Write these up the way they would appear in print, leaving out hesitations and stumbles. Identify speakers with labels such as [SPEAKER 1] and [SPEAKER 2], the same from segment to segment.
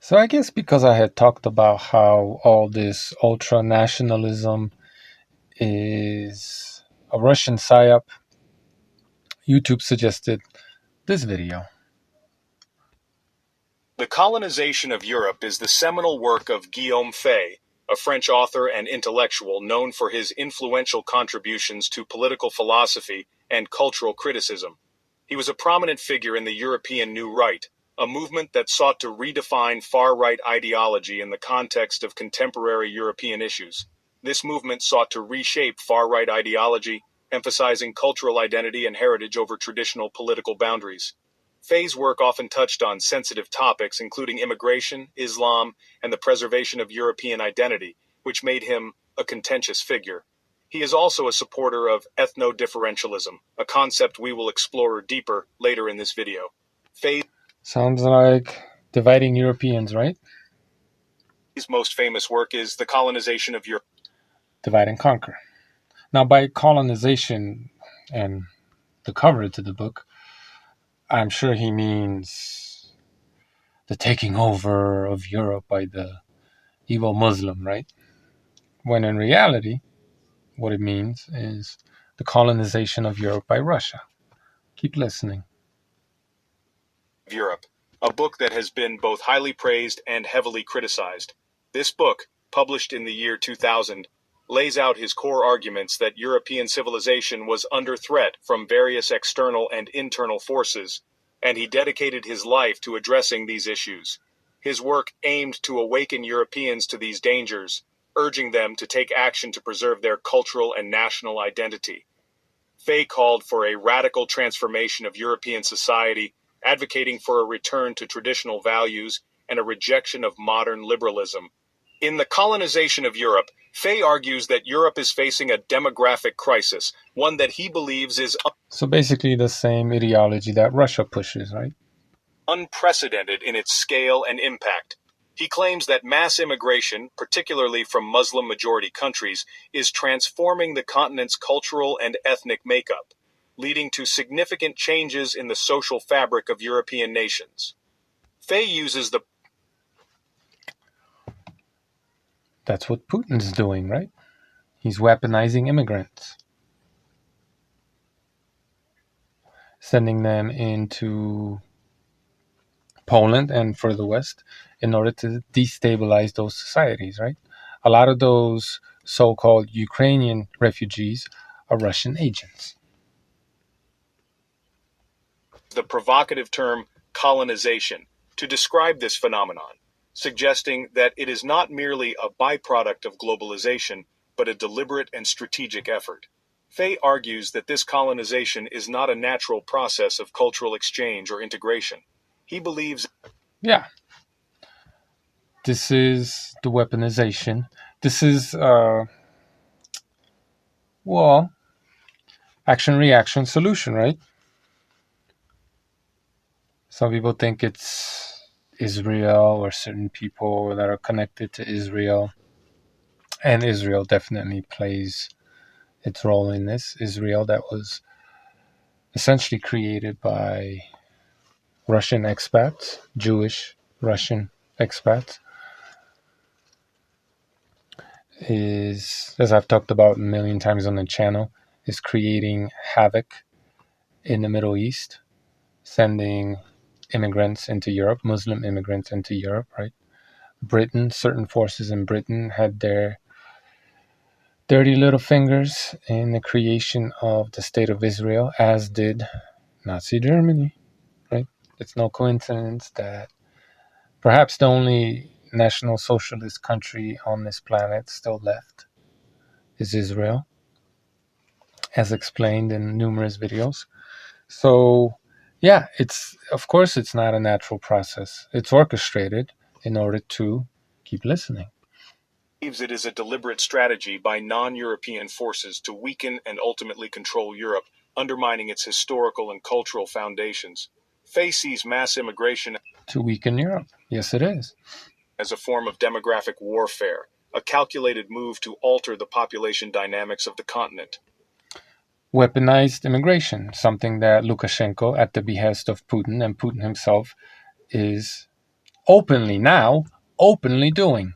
[SPEAKER 1] So I guess because I had talked about how all this ultra nationalism is a Russian psyop, YouTube suggested this video.
[SPEAKER 2] The Colonization of Europe is the seminal work of Guilliaume Faye, a French author and intellectual known for his influential contributions to political philosophy and cultural criticism. He was a prominent figure in the European New Right, a movement that sought to redefine far-right ideology in the context of contemporary European issues. This movement sought to reshape far-right ideology, emphasizing cultural identity and heritage over traditional political boundaries. Faye's work often touched on sensitive topics including immigration, Islam, and the preservation of European identity, which made him a contentious figure. He is also a supporter of ethno-differentialism, a concept we will explore deeper later in this video. Faye's
[SPEAKER 1] Sounds like dividing Europeans, right?
[SPEAKER 2] most famous work is The Colonization of Europe.
[SPEAKER 1] Divide and conquer. Now, by colonization and the cover to the book, I'm sure he means the taking over of Europe by the evil Muslim, right? When in reality, what it means is the colonization of Europe by Russia. Keep listening.
[SPEAKER 2] Europe, a book that has been both highly praised and heavily criticized. This book, published in the year 2000, lays out his core arguments that European civilization was under threat from various external and internal forces, and he dedicated his life to addressing these issues. His work aimed to awaken Europeans to these dangers, urging them to take action to preserve their cultural and national identity. Faye called for a radical transformation of European society, advocating for a return to traditional values and a rejection of modern liberalism. In The Colonization of Europe, Faye argues that Europe is facing a demographic crisis, one that he believes is
[SPEAKER 1] So basically, the same ideology that Russia pushes, right?
[SPEAKER 2] unprecedented in its scale and impact. He claims that mass immigration, particularly from Muslim-majority countries, is transforming the continent's cultural and ethnic makeup, leading to significant changes in the social fabric of European nations. Faye uses the
[SPEAKER 1] That's what Putin's doing, right? He's weaponizing immigrants, sending them into Poland and further west in order to destabilize those societies, right? A lot of those so called Ukrainian refugees are Russian agents.
[SPEAKER 2] provocative term colonization to describe this phenomenon, suggesting that it is not merely a byproduct of globalization, but a deliberate and strategic effort. Faye argues that this colonization is not a natural process of cultural exchange or integration. He believes
[SPEAKER 1] Yeah, this is the weaponization. This is, well, action reaction solution, right? Some people think it's Israel or certain people that are connected to Israel. And Israel definitely plays its role in this. Israel, that was essentially created by Russian expats, Jewish Russian expats, is, as I've talked about a million times on the channel, is creating havoc in the Middle East, sending immigrants into Europe, Muslim immigrants into Europe, right? Britain, certain forces in Britain had their dirty little fingers in the creation of the State of Israel, as did Nazi Germany, right? It's no coincidence that perhaps the only National Socialist country on this planet still left is Israel, as explained in numerous videos. So, yeah, it's, of course, it's not a natural process. It's orchestrated in order to keep listening.
[SPEAKER 2] it is a deliberate strategy by non-European forces to weaken and ultimately control Europe, undermining its historical and cultural foundations. Faye sees mass immigration
[SPEAKER 1] To weaken Europe. Yes, it is.
[SPEAKER 2] as a form of demographic warfare, a calculated move to alter the population dynamics of the continent.
[SPEAKER 1] Weaponized immigration, something that Lukashenko, at the behest of Putin and Putin himself, is openly now, openly doing.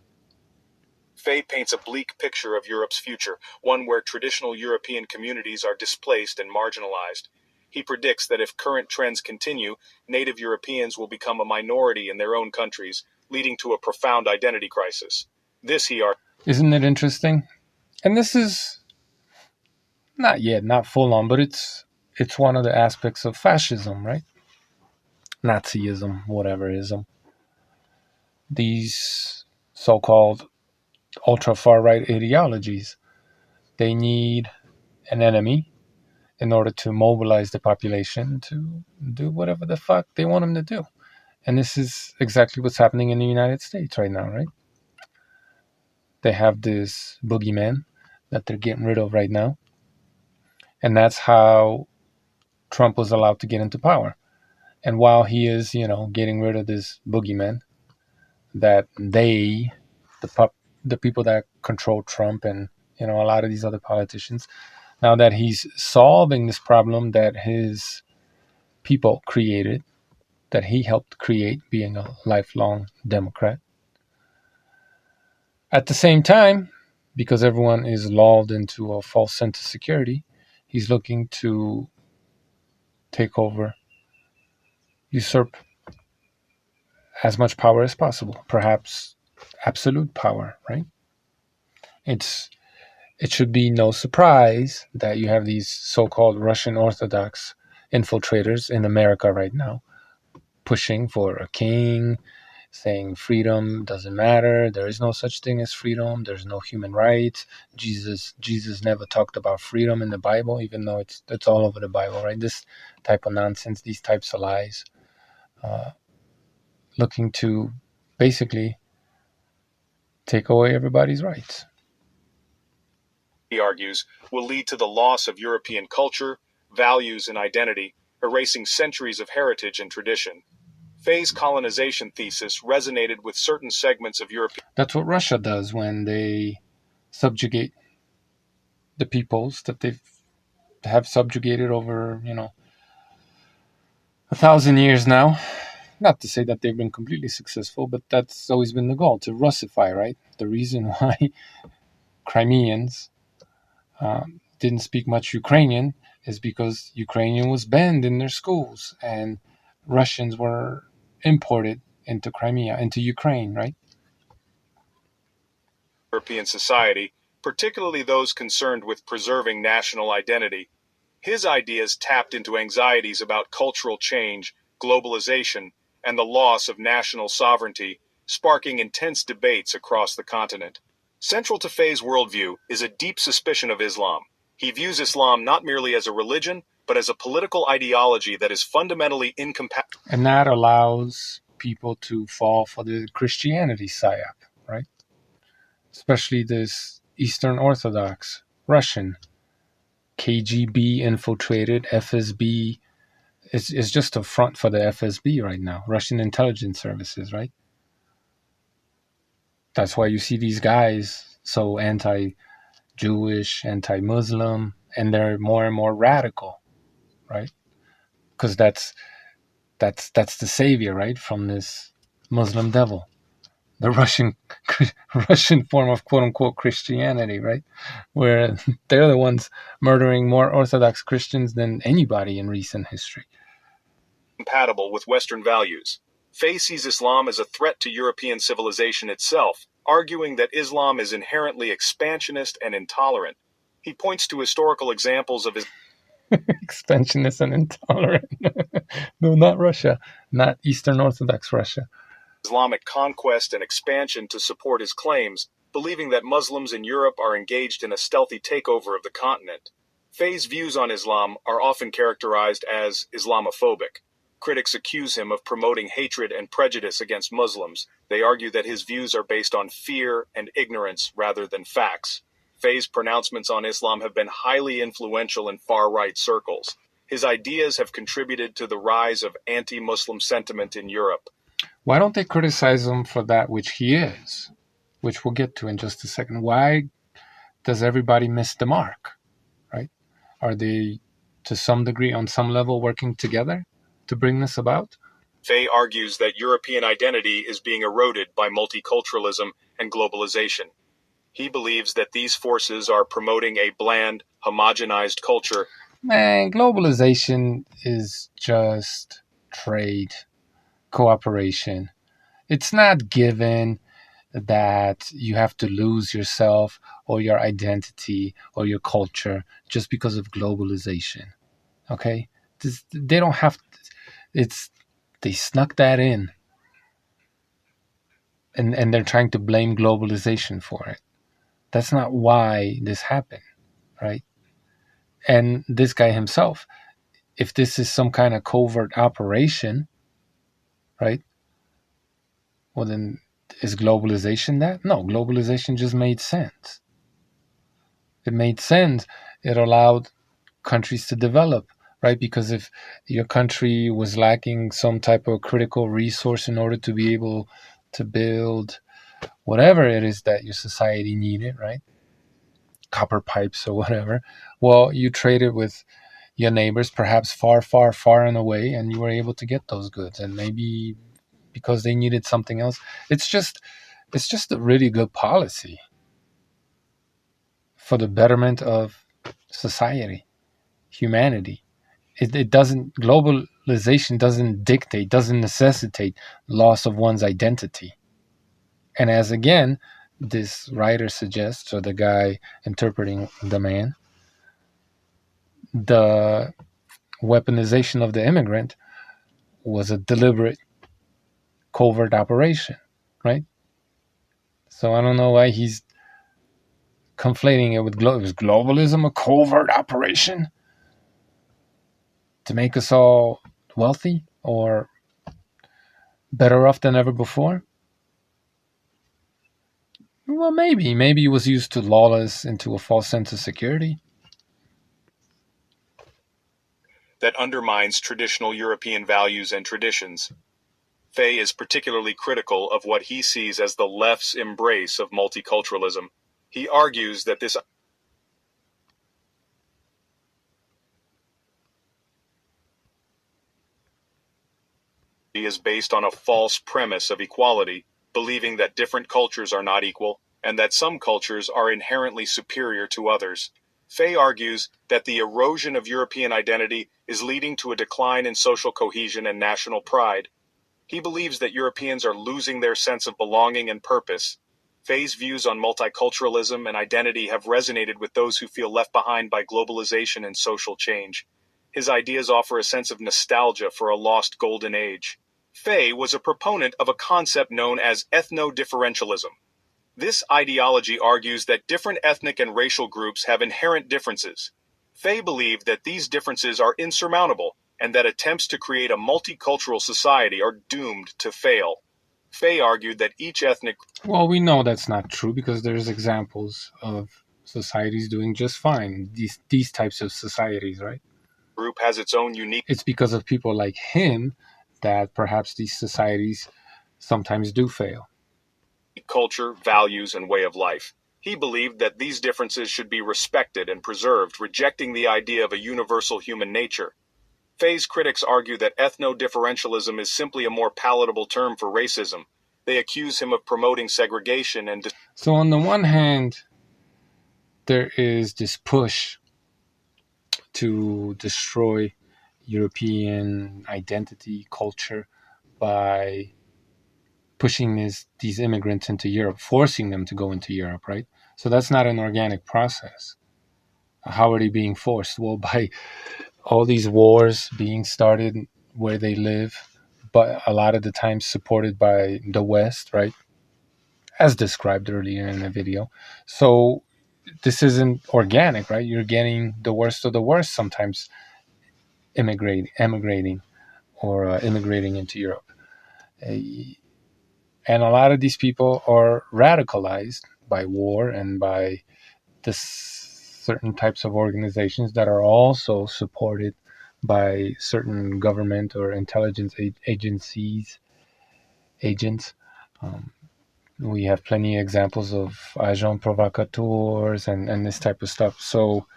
[SPEAKER 2] Faye paints a bleak picture of Europe's future, one where traditional European communities are displaced and marginalized. He predicts that if current trends continue, native Europeans will become a minority in their own countries, leading to a profound identity crisis. This, he argues,
[SPEAKER 1] Isn't it interesting? And this is not full on, but it's one of the aspects of fascism, right? Nazism, whatever ism. These so-called ultra far right ideologies, they need an enemy in order to mobilize the population to do whatever the fuck they want them to do. And this is exactly what's happening in the United States right now, right? They have this boogeyman that they're getting rid of right now. And that's how Trump was allowed to get into power. And while he is, getting rid of this boogeyman, that the people that control Trump and a lot of these other politicians, now that he's solving this problem that his people created, that he helped create, being a lifelong Democrat. At the same time, because everyone is lulled into a false sense of security, he's looking to take over, usurp as much power as possible, perhaps absolute power, right? It's it should be no surprise that you have these so-called Russian Orthodox infiltrators in America right now pushing for a king, saying freedom doesn't matter, there is no such thing as freedom, there's no human rights. Jesus never talked about freedom in the Bible, even though it's all over the Bible, right? This type of nonsense, these types of lies, uh, looking to basically take away everybody's rights.
[SPEAKER 2] he argues, will lead to the loss of European culture, values, and identity, erasing centuries of heritage and tradition. Faye's colonization thesis resonated with certain segments of European.
[SPEAKER 1] That's what Russia does when they subjugate the peoples that they have subjugated over, 1,000 years now. Not to say that they've been completely successful, but that's always been the goal, to Russify, right? The reason why Crimeans didn't speak much Ukrainian is because Ukrainian was banned in their schools and Russians were imported into Crimea, into Ukraine, right?
[SPEAKER 2] European society, particularly those concerned with preserving national identity. His ideas tapped into anxieties about cultural change, globalization, and the loss of national sovereignty, sparking intense debates across the continent. Central to Faye's worldview is a deep suspicion of Islam. He views Islam not merely as a religion, but as a political ideology that is fundamentally incompatible.
[SPEAKER 1] And that allows people to fall for the Christianity psyop, right? Especially this Eastern Orthodox Russian KGB infiltrated FSB. It's just a front for the FSB right now, Russian intelligence services, right? That's why you see these guys so anti-Jewish, anti-Muslim, and they're more and more radical, right? Because that's the savior, right, from this Muslim devil, the Russian form of quote unquote Christianity, right, where they're the ones murdering more Orthodox Christians than anybody in recent history.
[SPEAKER 2] Compatible with Western values. Faye sees Islam as a threat to European civilization itself, arguing that Islam is inherently expansionist and intolerant. He points to historical examples of
[SPEAKER 1] Expansionist and intolerant. No, not Russia, not Eastern Orthodox Russia.
[SPEAKER 2] Islamic conquest and expansion to support his claims, believing that Muslims in Europe are engaged in a stealthy takeover of the continent. Faye's views on Islam are often characterized as Islamophobic. Critics accuse him of promoting hatred and prejudice against Muslims. They argue that his views are based on fear and ignorance rather than facts. Faye's pronouncements on Islam have been highly influential in far-right circles. His ideas have contributed to the rise of anti-Muslim sentiment in Europe.
[SPEAKER 1] Why don't they criticize him for that which he is, which we'll get to in just a second? Why does everybody miss the mark, right? Are they, to some degree, on some level, working together to bring this about?
[SPEAKER 2] Faye argues that European identity is being eroded by multiculturalism and globalization. He believes that these forces are promoting a bland, homogenized culture.
[SPEAKER 1] Man, globalization is just trade, cooperation. It's not given that you have to lose yourself or your identity or your culture just because of globalization. Okay? They don't have, it's, they snuck that in, and they're trying to blame globalization for it. That's not why this happened, right? And this guy himself, if this is some kind of covert operation, right? Well, then is globalization that? No, globalization just made sense. It made sense. It allowed countries to develop, right? Because if your country was lacking some type of critical resource in order to be able to build whatever it is that your society needed, right? Copper pipes or whatever. Well, you traded with your neighbors, perhaps far, far, far and away, and you were able to get those goods. And maybe because they needed something else, it's just a really good policy for the betterment of society, humanity. It doesn't, globalization doesn't dictate, doesn't necessitate loss of one's identity. And as again, this writer suggests, or the guy interpreting the man, the weaponization of the immigrant was a deliberate covert operation, right? So I don't know why he's conflating it with is globalism a covert operation to make us all wealthy or better off than ever before? Well, maybe it was used to lull us into a false sense of security.
[SPEAKER 2] That undermines traditional European values and traditions. Faye is particularly critical of what he sees as the left's embrace of multiculturalism. He argues that this is based on a false premise of equality, believing that different cultures are not equal, and that some cultures are inherently superior to others. Faye argues that the erosion of European identity is leading to a decline in social cohesion and national pride. He believes that Europeans are losing their sense of belonging and purpose. Faye's views on multiculturalism and identity have resonated with those who feel left behind by globalization and social change. His ideas offer a sense of nostalgia for a lost golden age. Faye was a proponent of a concept known as ethno-differentialism. This ideology argues that different ethnic and racial groups have inherent differences. Faye believed that these differences are insurmountable and that attempts to create a multicultural society are doomed to fail. Faye argued that each ethnic
[SPEAKER 1] Well, we know that's not true because there's examples of societies doing just fine. These types of societies, right?
[SPEAKER 2] group has its own unique
[SPEAKER 1] It's because of people like him that perhaps these societies sometimes do fail.
[SPEAKER 2] culture, values, and way of life. He believed that these differences should be respected and preserved, rejecting the idea of a universal human nature. Faye's critics argue that ethno-differentialism is simply a more palatable term for racism. They accuse him of promoting segregation and
[SPEAKER 1] So on the one hand, there is this push to destroy European identity, culture, by pushing these immigrants into Europe, forcing them to go into Europe, right? So that's not an organic process. How are they being forced? Well, by all these wars being started where they live, but a lot of the times supported by the West, right? As described earlier in the video. So this isn't organic, right? You're getting the worst of the worst sometimes emigrating or immigrating into Europe. Uh, and a lot of these people are radicalized by war and by this certain types of organizations that are also supported by certain government or intelligence agencies, agents. Um, we have plenty of examples of agents provocateurs and this type of stuff. So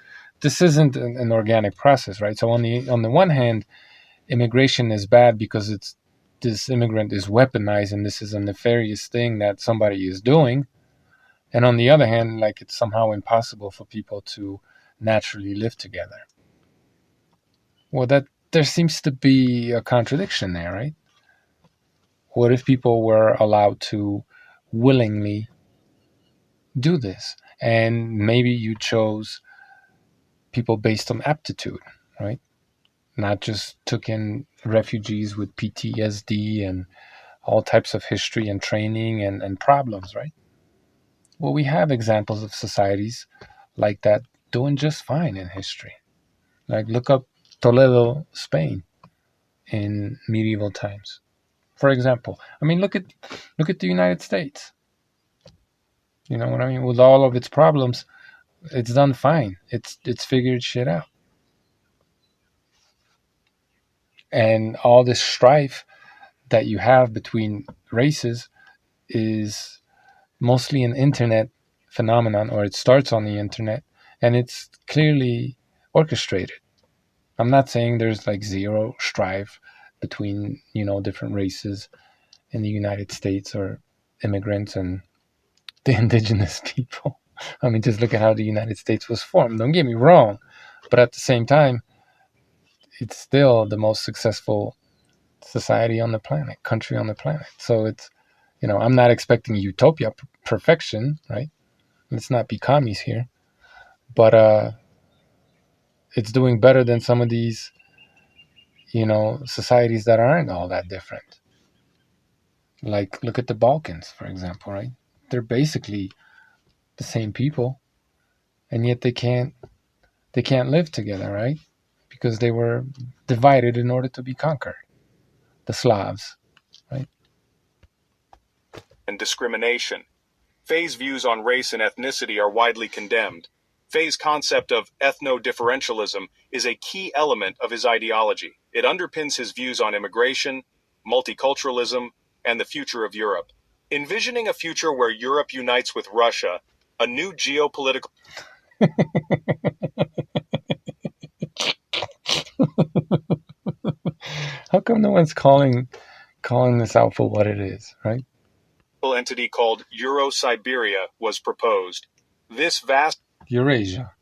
[SPEAKER 1] this isn't an organic process, right? So on the one hand, immigration is bad because it's this immigrant is weaponized and this is a nefarious thing that somebody is doing. And on the other hand, like, it's somehow impossible for people to naturally live together. Well, that there seems to be a contradiction there, right? What if people were allowed to willingly do this? And maybe you chose people based on aptitude, right? Not just took in refugees with PTSD and all types of history and training and problems, right? Well, we have examples of societies like that doing just fine in history. Like, look up Toledo, Spain, in medieval times, for example. I mean, look at the United States. You know what I mean? With all of its problems, it's done fine. It's figured shit out. And all this strife that you have between races is mostly an internet phenomenon, or it starts on the internet, and it's clearly orchestrated. I'm not saying there's like zero strife between, different races in the United States, or immigrants and the indigenous people. I mean, just look at how the United States was formed. Don't get me wrong, but at the same time, it's still the most successful society on the planet, country on the planet. So it's, I'm not expecting utopia perfection, right? Let's not be commies here, but it's doing better than some of these, societies that aren't all that different. Like, look at the Balkans, for example, right? They're basically the same people, and yet they can't live together, right? Because they were divided in order to be conquered. The Slavs, right?
[SPEAKER 2] And discrimination. Faye's views on race and ethnicity are widely condemned. Faye's concept of ethno-differentialism is a key element of his ideology. It underpins his views on immigration, multiculturalism, and the future of Europe. Envisioning a future where Europe unites with Russia, a new geopolitical...
[SPEAKER 1] How come no one's calling this out for what it is, right?
[SPEAKER 2] entity called Euro-Siberia was proposed. This vast
[SPEAKER 1] Eurasia.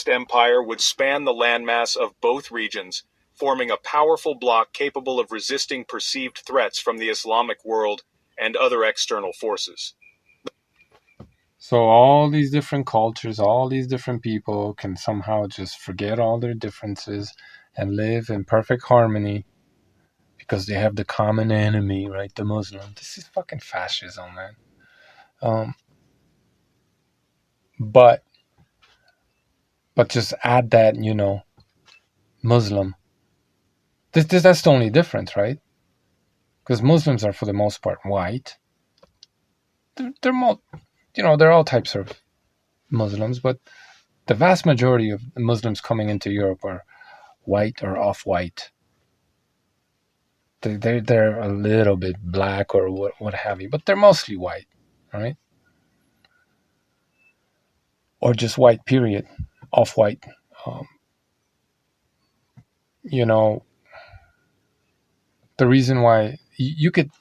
[SPEAKER 2] empire would span the landmass of both regions, forming a powerful bloc capable of resisting perceived threats from the Islamic world and other external forces.
[SPEAKER 1] So all these different cultures, all these different people can somehow just forget all their differences and live in perfect harmony because they have the common enemy, right? The Muslim. This is fucking fascism, man. But just add that, Muslim. That's the only difference, right? Because Muslims are for the most part white. They're more, they're all types of Muslims, but the vast majority of Muslims coming into Europe are white or off-white. They're a little bit black or what have you, but they're mostly white, right? Or just white, period, off-white. Um, you know, the reason why you could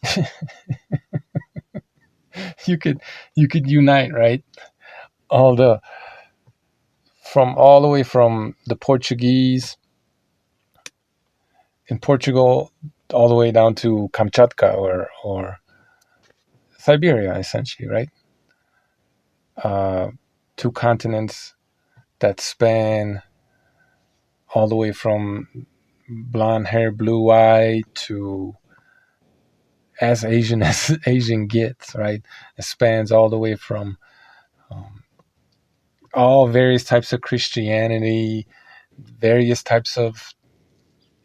[SPEAKER 1] you could unite, right? All the from all the way from the Portuguese in Portugal all the way down to Kamchatka or Siberia, essentially, right? Uh, two continents that span all the way from blonde hair, blue eye to as Asian as Asian gets, right? It spans all the way from all various types of Christianity, various types of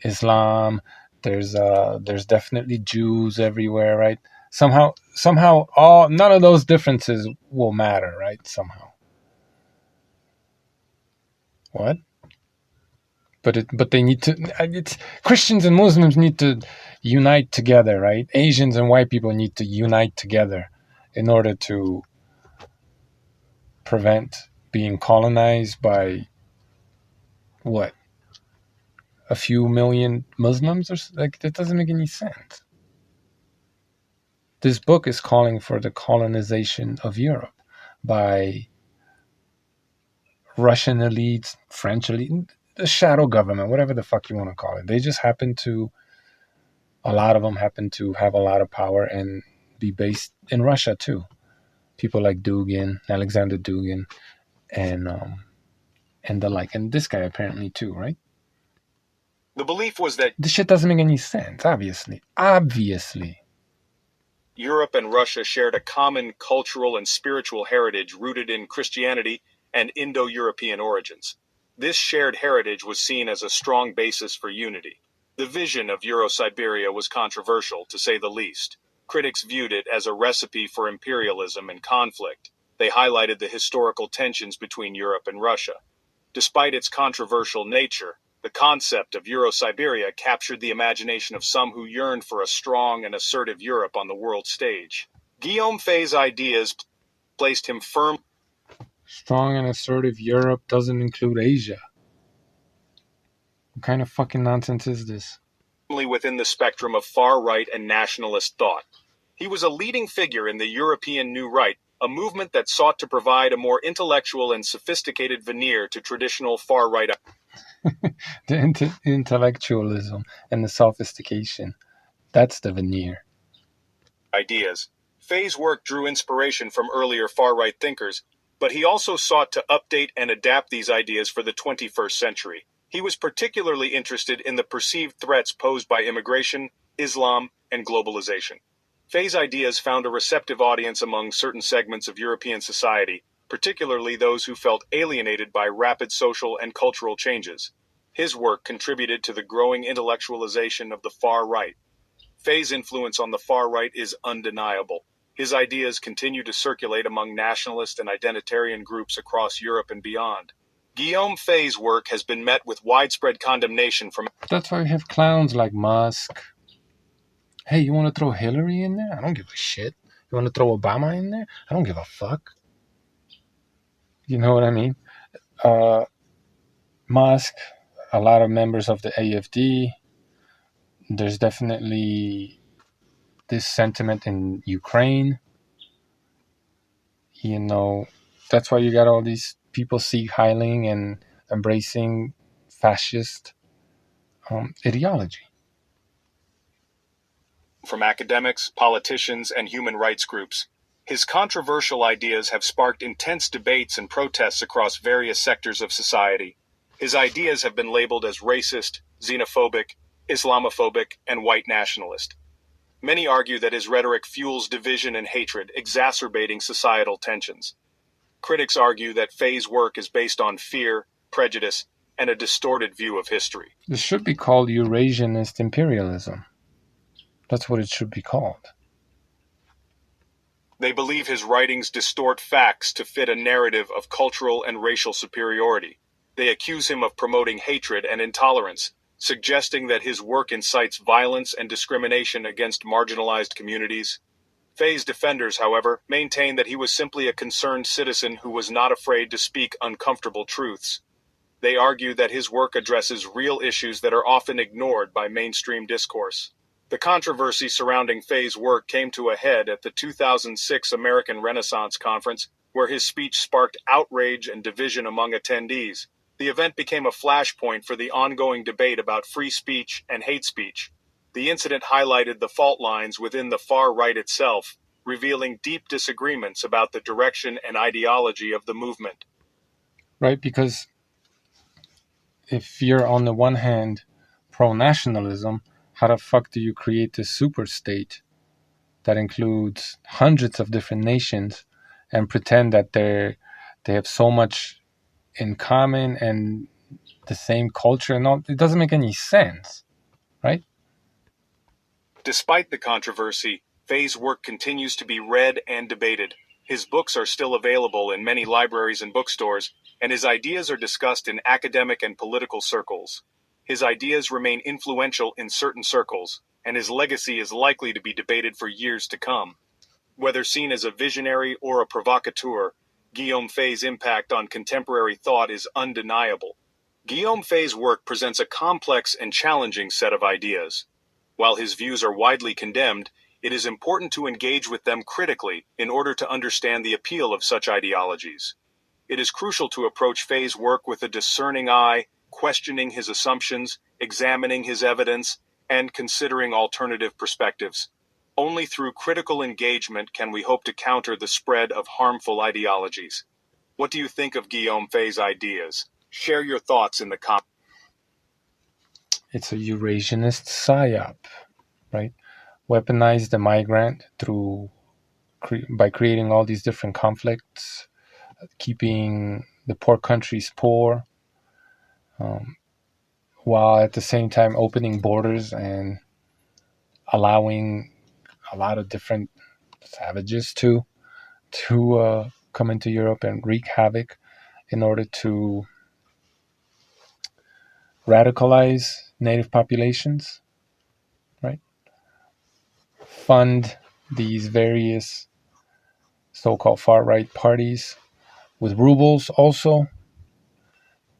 [SPEAKER 1] Islam. There's definitely Jews everywhere, right? Somehow, all none of those differences will matter, right? Somehow, what? But they need to. It's Christians and Muslims need to unite together, right? Asians and white people need to unite together in order to prevent being colonized by what, a few million Muslims, or like, that doesn't make any sense. This book is calling for the colonization of Europe by Russian elites, French elite, the shadow government, whatever the fuck you want to call it. They just happen to, a lot of them happen to have a lot of power and be based in Russia too. People like Dugin, Alexander Dugin, and the like, and this guy apparently too, right?
[SPEAKER 2] The belief was that
[SPEAKER 1] this shit doesn't make any sense. Obviously,
[SPEAKER 2] Europe and Russia shared a common cultural and spiritual heritage rooted in Christianity and Indo-European origins. This shared heritage was seen as a strong basis for unity. The vision of Euro-Siberia was controversial, to say the least. Critics viewed it as a recipe for imperialism and conflict. They highlighted the historical tensions between Europe and Russia. Despite its controversial nature, the concept of Euro-Siberia captured the imagination of some who yearned for a strong and assertive Europe on the world stage. Guilliaume Faye's ideas placed him firmly.
[SPEAKER 1] Strong and assertive Europe doesn't include Asia. What kind of fucking nonsense is this?
[SPEAKER 2] Within the spectrum of far-right and nationalist thought. He was a leading figure in the European New Right, a movement that sought to provide a more intellectual and sophisticated veneer to traditional far-right
[SPEAKER 1] the intellectualism and the sophistication. That's the veneer.
[SPEAKER 2] Ideas. Faye's work drew inspiration from earlier far-right thinkers, but he also sought to update and adapt these ideas for the 21st century. He was particularly interested in the perceived threats posed by immigration, Islam, and globalization. Faye's ideas found a receptive audience among certain segments of European society, particularly those who felt alienated by rapid social and cultural changes. His work contributed to the growing intellectualization of the far right. Faye's influence on the far right is undeniable. His ideas continue to circulate among nationalist and identitarian groups across Europe and beyond. Guilliaume Faye's work has been met with widespread condemnation from...
[SPEAKER 1] That's why we have clowns like Musk. Hey, you want to throw Hillary in there? I don't give a shit. You want to throw Obama in there? I don't give a fuck. You know what I mean? Musk, a lot of members of the AFD. There's definitely this sentiment in Ukraine. You know, that's why you got all these people healing and embracing fascist ideology.
[SPEAKER 2] From academics, politicians, and human rights groups. His controversial ideas have sparked intense debates and protests across various sectors of society. His ideas have been labeled as racist, xenophobic, Islamophobic, and white nationalist. Many argue that his rhetoric fuels division and hatred, exacerbating societal tensions. Critics argue that Faye's work is based on fear, prejudice, and a distorted view of history.
[SPEAKER 1] This should be called Eurasianist imperialism. That's what it should be called.
[SPEAKER 2] They believe his writings distort facts to fit a narrative of cultural and racial superiority. They accuse him of promoting hatred and intolerance, suggesting that his work incites violence and discrimination against marginalized communities. Faye's defenders, however, maintain that he was simply a concerned citizen who was not afraid to speak uncomfortable truths. They argue that his work addresses real issues that are often ignored by mainstream discourse. The controversy surrounding Faye's work came to a head at the 2006 American Renaissance Conference, where his speech sparked outrage and division among attendees. The event became a flashpoint for the ongoing debate about free speech and hate speech. The incident highlighted the fault lines within the far right itself, revealing deep disagreements about the direction and ideology of the movement.
[SPEAKER 1] Right, because if you're on the one hand pro-nationalism, how the fuck do you create this super state that includes hundreds of different nations and pretend that they have so much in common and the same culture and all? It doesn't make any sense, right?
[SPEAKER 2] Despite the controversy, Faye's work continues to be read and debated. His books are still available in many libraries and bookstores, and his ideas are discussed in academic and political circles. His ideas remain influential in certain circles, and his legacy is likely to be debated for years to come. Whether seen as a visionary or a provocateur, Guilliaume Faye's impact on contemporary thought is undeniable. Guilliaume Faye's work presents a complex and challenging set of ideas. While his views are widely condemned, It is important to engage with them critically in order to understand the appeal of such ideologies. It is crucial to approach Faye's work with a discerning eye, questioning his assumptions, examining his evidence, and considering alternative perspectives. Only through critical engagement can we hope to counter the spread of harmful ideologies. What do you think of Guilliaume Faye's ideas? Share your thoughts in the comments.
[SPEAKER 1] It's a Eurasianist psyop, right? Weaponize the migrant through by creating all these different conflicts, keeping the poor countries poor, while at the same time opening borders and allowing a lot of different savages to come into Europe and wreak havoc in order to radicalize native populations, right? Fund these various so-called far-right parties with rubles also,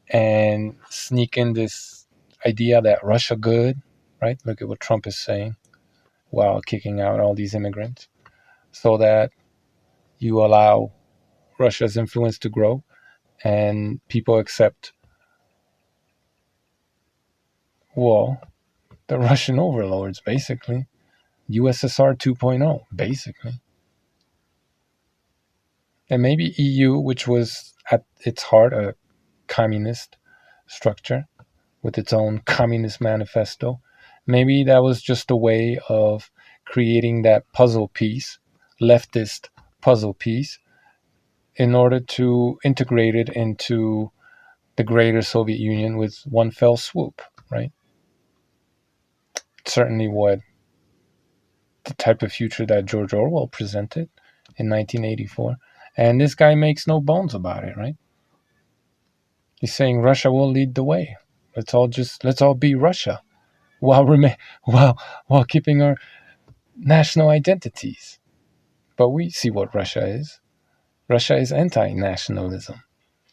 [SPEAKER 1] and sneak in this idea that Russia good, right? Look at what Trump is saying while kicking out all these immigrants, so that you allow Russia's influence to grow and people accept, well, the Russian overlords, basically. USSR 2.0, basically. And maybe EU, which was at its heart a communist structure with its own communist manifesto, maybe that was just a way of creating that puzzle piece, leftist puzzle piece, in order to integrate it into the greater Soviet Union with one fell swoop, right? Certainly what the type of future that George Orwell presented in 1984. And this guy makes no bones about it, right? He's saying Russia will lead the way. Let's all be Russia while while keeping our national identities. But we see what Russia is. Russia is anti-nationalism,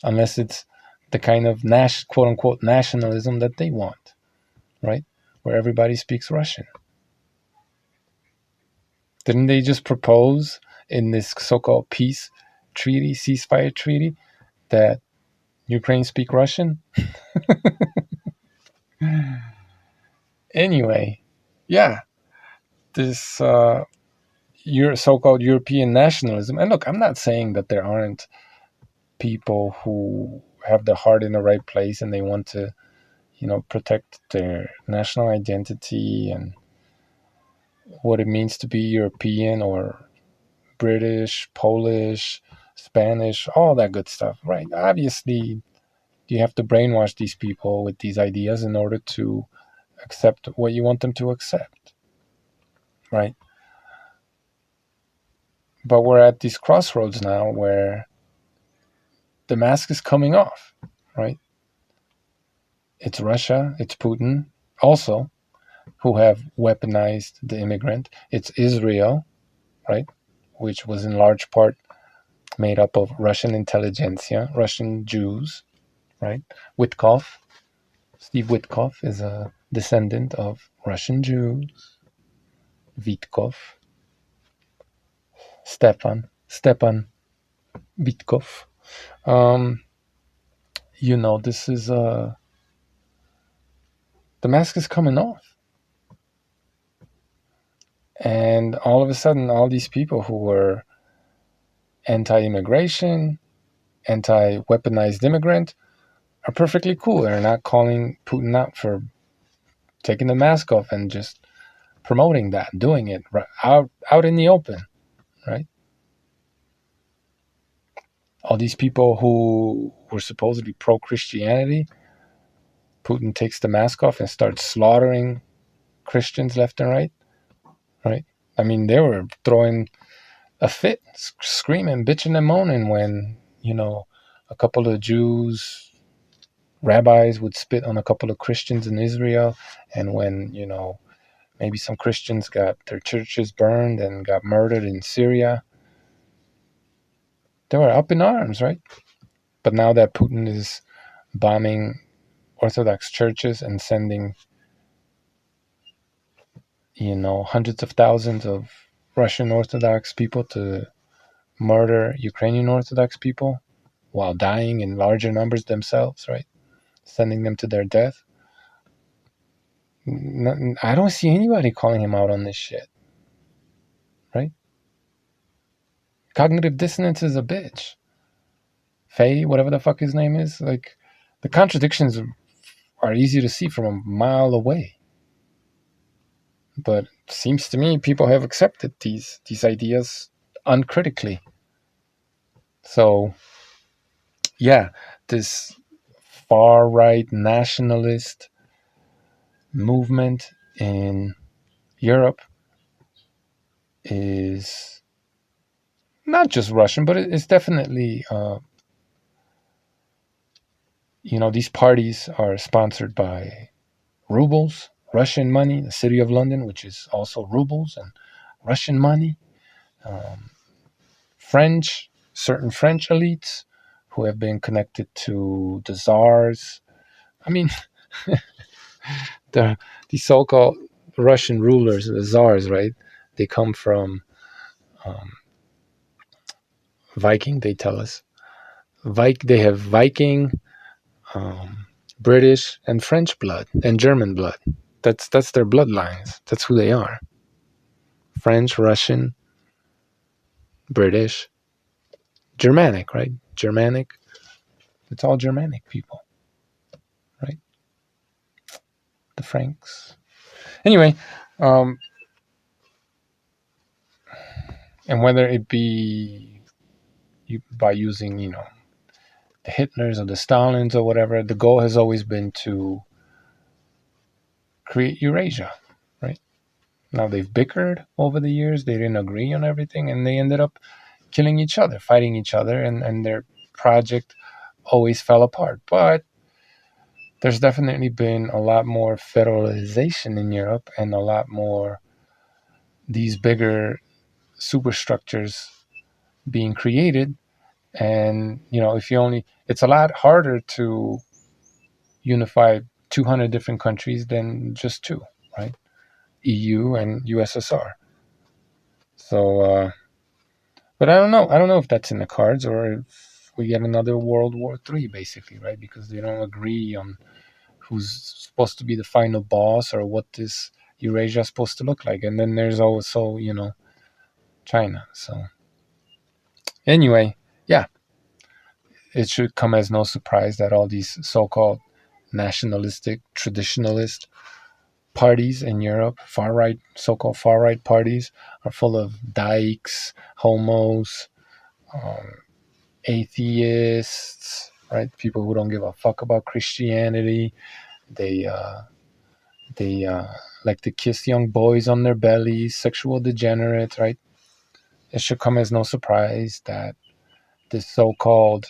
[SPEAKER 1] unless it's the kind of quote unquote nationalism that they want, right? Where everybody speaks Russian. Didn't they just propose in this so-called peace treaty, ceasefire treaty, that Ukraine speak Russian? Anyway, yeah, this so-called European nationalism. And look, I'm not saying that there aren't people who have their heart in the right place and they want to, protect their national identity and what it means to be European or British, Polish, Spanish, all that good stuff, right? Obviously, you have to brainwash these people with these ideas in order to accept what you want them to accept, right? But we're at these crossroads now where the mask is coming off, right? It's Russia, it's Putin also, who have weaponized the immigrant. It's Israel, right? Which was in large part made up of Russian intelligentsia, Russian Jews, right? Witkoff, Steve Witkoff is a descendant of Russian Jews. Witkov, Stepan Witkov. Um, this is the mask is coming off, and all of a sudden, all these people who were anti-immigration, anti-weaponized immigrant, are perfectly cool. They're not calling Putin out for taking the mask off and just promoting that, doing it out in the open, right? All these people who were supposedly pro-Christianity, Putin takes the mask off and starts slaughtering Christians left and right, right? I mean, they were throwing a fit, screaming, bitching and moaning when, a couple of Jews, rabbis would spit on a couple of Christians in Israel, and when, maybe some Christians got their churches burned and got murdered in Syria. They were up in arms, right? But now that Putin is bombing Orthodox churches and sending, hundreds of thousands of Russian Orthodox people to murder Ukrainian Orthodox people while dying in larger numbers themselves, right? Sending them to their death. I don't see anybody calling him out on this shit, right? Cognitive dissonance is a bitch. Faye, whatever the fuck his name is, like, the contradictions are easy to see from a mile away. But it seems to me people have accepted these ideas uncritically. So, yeah, this far right nationalist movement in Europe is not just Russian, but it's definitely, these parties are sponsored by rubles, Russian money, the city of London, which is also rubles and Russian money, um, certain French elites who have been connected to the czars. I mean, the so-called Russian rulers, the czars, right? They come from um, Viking. They tell us they have Viking, um, British, and French blood and German blood. That's their bloodlines. That's who they are. French, Russian, British, Germanic, right? Germanic. It's all Germanic people, right? The Franks. Anyway, um, and whether it be by using, the Hitlers or the Stalins or whatever, the goal has always been to create Eurasia, right? Now they've bickered over the years. They didn't agree on everything, and they ended up killing each other, fighting each other, and their project always fell apart. But there's definitely been a lot more federalization in Europe and a lot more these bigger superstructures being created. And, if you only, it's a lot harder to unify 200 different countries than just two, right? EU and USSR. So, but I don't know. I don't know if that's in the cards or if we get another World War III, basically, right? Because they don't agree on who's supposed to be the final boss or what this Eurasia is supposed to look like. And then there's also, China. So, anyway, yeah, it should come as no surprise that all these so-called nationalistic, traditionalist parties in Europe, far right, so-called far right parties, are full of dykes, homos, um, atheists, right? People who don't give a fuck about Christianity. They they like to kiss young boys on their bellies, sexual degenerates, right? It should come as no surprise that this so-called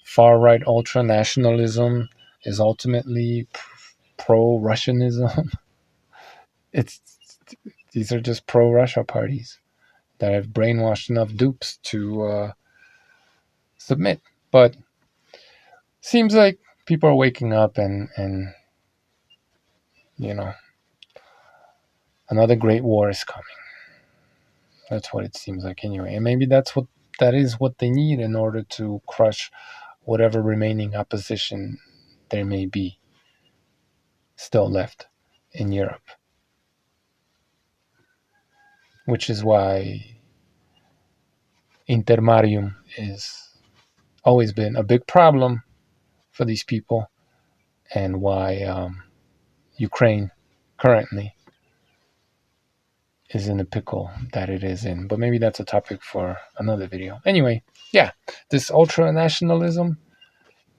[SPEAKER 1] far right ultra nationalism is ultimately pro Russianism. It's These are just pro Russia parties that have brainwashed enough dupes to submit. But seems like people are waking up, and another great war is coming. That's what it seems like anyway. And maybe that is what they need in order to crush whatever remaining opposition there may be still left in Europe. Which is why intermarium is always been a big problem for these people, and why Ukraine currently is in the pickle that it is in. But maybe that's a topic for another video. Anyway, yeah, this ultra nationalism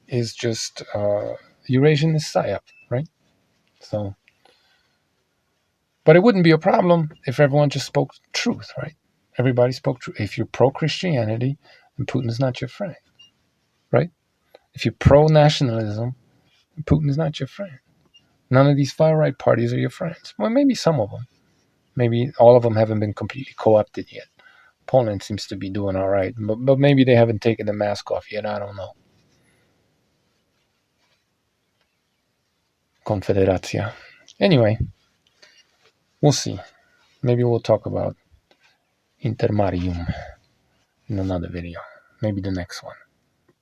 [SPEAKER 1] is just Eurasianist psyop, right? So, but it wouldn't be a problem if everyone just spoke truth, right? Everybody spoke truth. If you're pro Christianity, then Putin is not your friend, right? If you're pro nationalism, Putin is not your friend. None of these far right parties are your friends. Well, maybe some of them. Maybe all of them haven't been completely co-opted yet. Poland seems to be doing all right, but maybe they haven't taken the mask off yet. I don't know. Confederacja. Anyway, we'll see. maybe we'll talk about Intermarium in another video. Maybe the next one.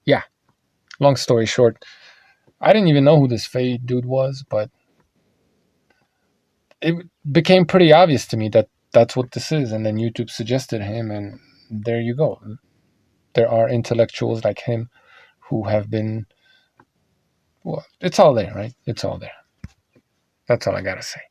[SPEAKER 1] Yeah, long story short, I didn't even know who this Faye dude was, but it became pretty obvious to me that that's what this is. And then YouTube suggested him, and there you go. There are intellectuals like him who have been, well, it's all there, right? It's all there. That's all I gotta say.